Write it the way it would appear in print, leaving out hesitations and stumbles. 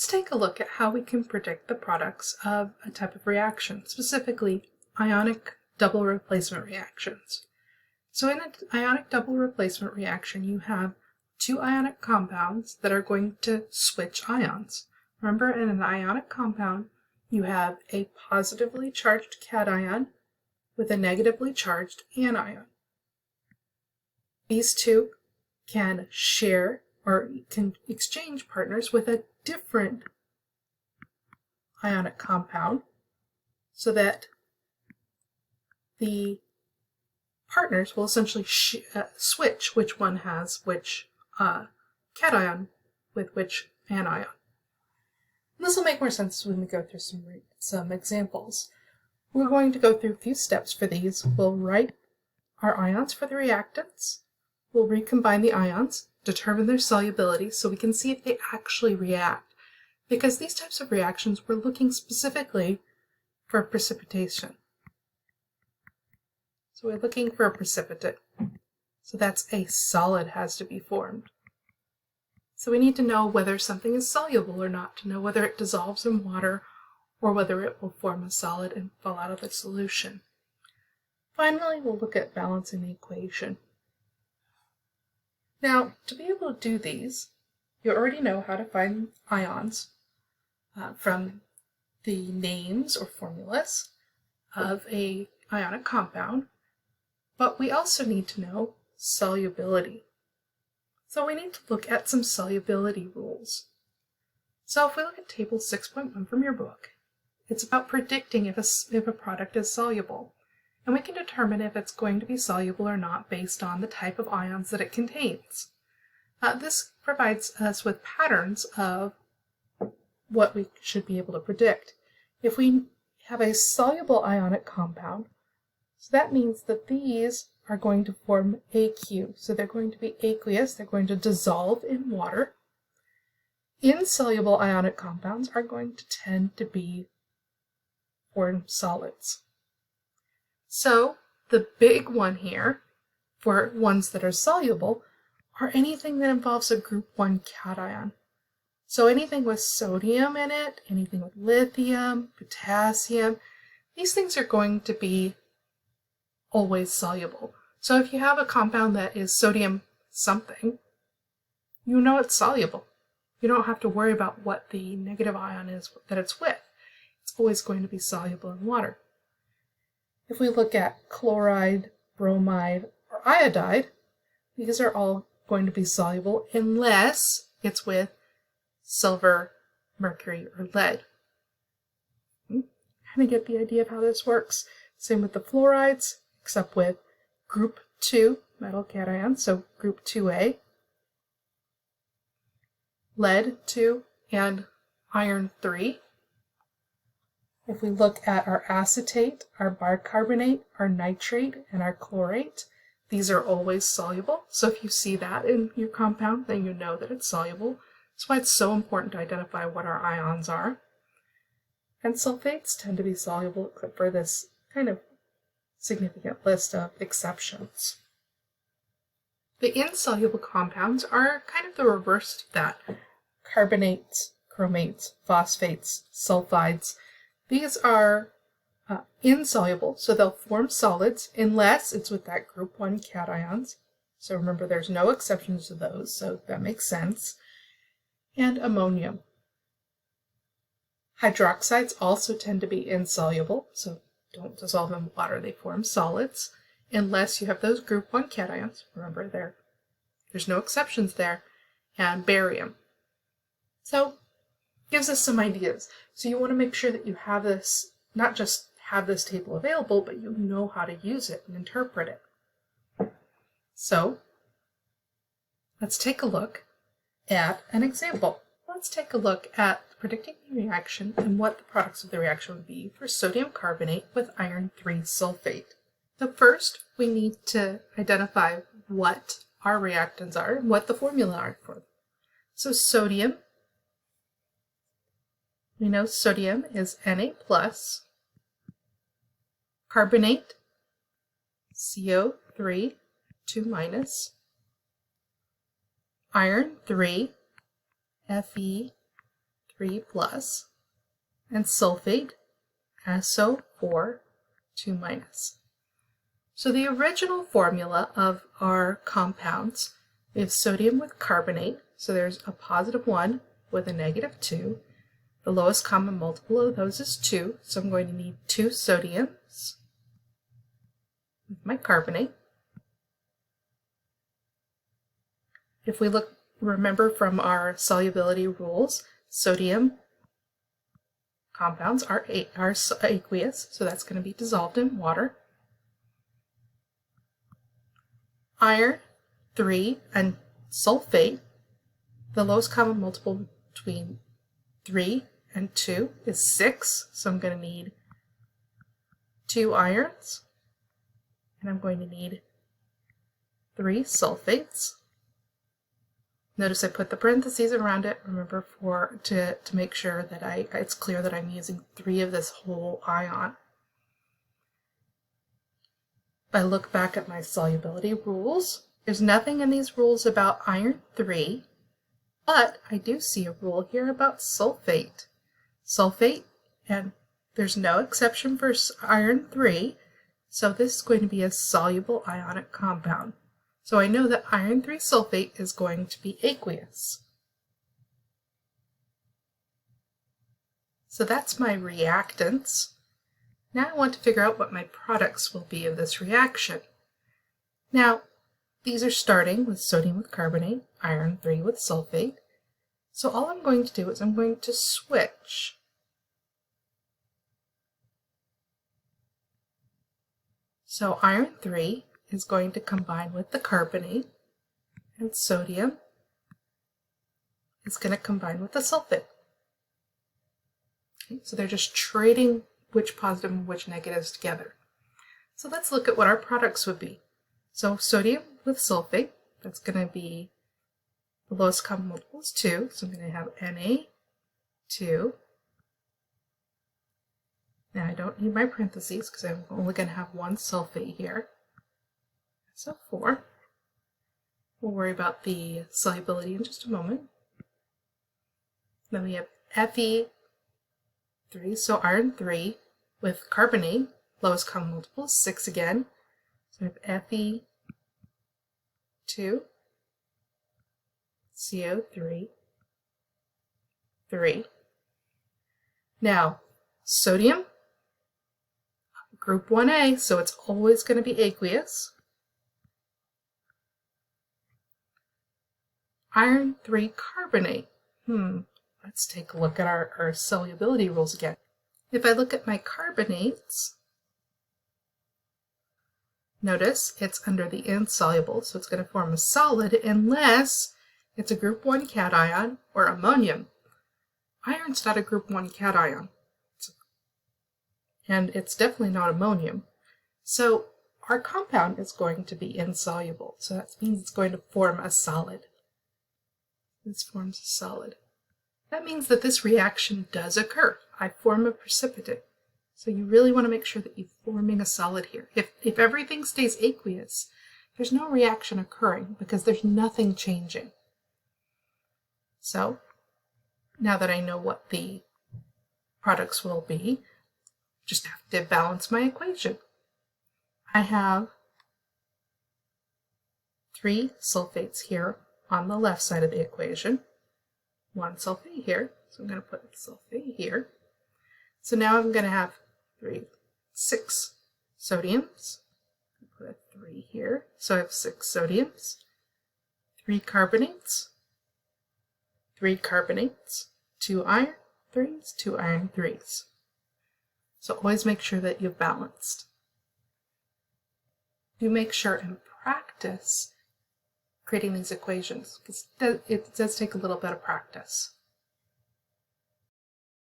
Let's take a look at how we can predict the products of a type of reaction, specifically ionic double replacement reactions. So in an ionic double replacement reaction, you have two ionic compounds that are going to switch ions. Remember, in an ionic compound, you have a positively charged cation with a negatively charged anion. These two can share or can exchange partners with a different ionic compound so that the partners will essentially switch which one has which cation with which anion. And this will make more sense when we go through some examples. We're going to go through a few steps for these. We'll write our ions for the reactants. We'll recombine the ions, determine their solubility so we can see if they actually react. Because these types of reactions, we're looking specifically for precipitation. So we're looking for a precipitate. So that's a solid has to be formed. So we need to know whether something is soluble or not, to know whether it dissolves in water or whether it will form a solid and fall out of the solution. Finally, we'll look at balancing the equation. Now, to be able to do these, you already know how to find ions from the names or formulas of an ionic compound, but we also need to know solubility. So we need to look at some solubility rules. So if we look at table 6.1 from your book, it's about predicting if a product is soluble. And we can determine if it's going to be soluble or not based on the type of ions that it contains. This provides us with patterns of what we should be able to predict. If we have a soluble ionic compound, so that means that these are going to form AQ. So they're going to be aqueous, they're going to dissolve in water. Insoluble ionic compounds are going to tend to be form solids. So the big one here for ones that are soluble are anything that involves a group 1 cation. So anything with sodium in it, anything with lithium, potassium, these things are going to be always soluble. So if you have a compound that is sodium something, you know it's soluble. You don't have to worry about what the negative ion is that it's with. It's always going to be soluble in water. If we look at chloride, bromide, or iodide, these are all going to be soluble unless it's with silver, mercury, or lead. Kind of get the idea of how this works. Same with the fluorides, except with group 2 metal cations, so group 2A, lead 2, and iron 3. If we look at our acetate, our bicarbonate, our nitrate, and our chlorate, these are always soluble. So if you see that in your compound, then you know that it's soluble. That's why it's so important to identify what our ions are. And sulfates tend to be soluble, except for this kind of significant list of exceptions. The insoluble compounds are kind of the reverse of that. Carbonates, chromates, phosphates, sulfides. These are insoluble, so they'll form solids unless it's with that group 1 cations. So remember, there's no exceptions to those, so that makes sense. And ammonium. Hydroxides also tend to be insoluble, so don't dissolve in water, they form solids, unless you have those group 1 cations. Remember, there's no exceptions there. And barium. So, gives us some ideas. So you want to make sure that you have this, not just have this table available, but you know how to use it and interpret it. So, let's take a look at an example. Let's take a look at predicting the reaction and what the products of the reaction would be for sodium carbonate with iron 3 sulfate. So first, we need to identify what our reactants are and what the formula are for them. So sodium, we know sodium is Na+, carbonate, CO3, 2-, iron 3, Fe, 3 plus, and sulfate, SO4, 2 minus. So the original formula of our compounds, we have sodium with carbonate, so there's a positive 1 with a negative 2. The lowest common multiple of those is 2, so I'm going to need 2 sodiums with my carbonate. If we remember from our solubility rules, sodium compounds are aqueous, so that's going to be dissolved in water. Iron, 3, and sulfate, the lowest common multiple between 3 and 2 is 6, so I'm going to need 2 irons, and I'm going to need 3 sulfates. Notice I put the parentheses around it, remember, to make sure that it's clear that I'm using 3 of this whole ion. If I look back at my solubility rules, there's nothing in these rules about iron 3, but I do see a rule here about sulfate. Sulfate, and there's no exception for iron 3, so this is going to be a soluble ionic compound. So I know that iron 3 sulfate is going to be aqueous. So that's my reactants. Now I want to figure out what my products will be of this reaction. Now, these are starting with sodium with carbonate, iron 3 with sulfate. So all I'm going to do is I'm going to switch. So iron 3 is going to combine with the carbonate, and sodium is going to combine with the sulfate. Okay, so they're just trading which positive and which negatives together. So let's look at what our products would be. So sodium with sulfate, that's going to be the lowest common multiple is 2, so I'm going to have Na2. Now I don't need my parentheses because I'm only going to have one sulfate here. So 4. We'll worry about the solubility in just a moment. Then we have Fe3, so iron 3 with carbonate, lowest common multiple is 6 again. So we have Fe2, CO3, 3. Now, sodium, group 1A, so it's always going to be aqueous. Iron 3 carbonate. Let's take a look at our solubility rules again. If I look at my carbonates, notice it's under the insoluble, so it's going to form a solid unless it's a group 1 cation or ammonium. Iron's not a group 1 cation, and it's definitely not ammonium. So our compound is going to be insoluble, so that means it's going to form a solid. This forms a solid. That means that this reaction does occur. I form a precipitate. So you really want to make sure that you're forming a solid here. If everything stays aqueous, there's no reaction occurring because there's nothing changing. So now that I know what the products will be, just have to balance my equation. I have 3 sulfates here on the left side of the equation, 1 sulfate here, so I'm going to put sulfate here. So now I'm going to have 6 sodiums, put a 3 here, so I have 6 sodiums, 3 carbonates, 2 iron 3s, 2 iron 3s. So always make sure that you've balanced. Do make sure and practice creating these equations, because it does take a little bit of practice.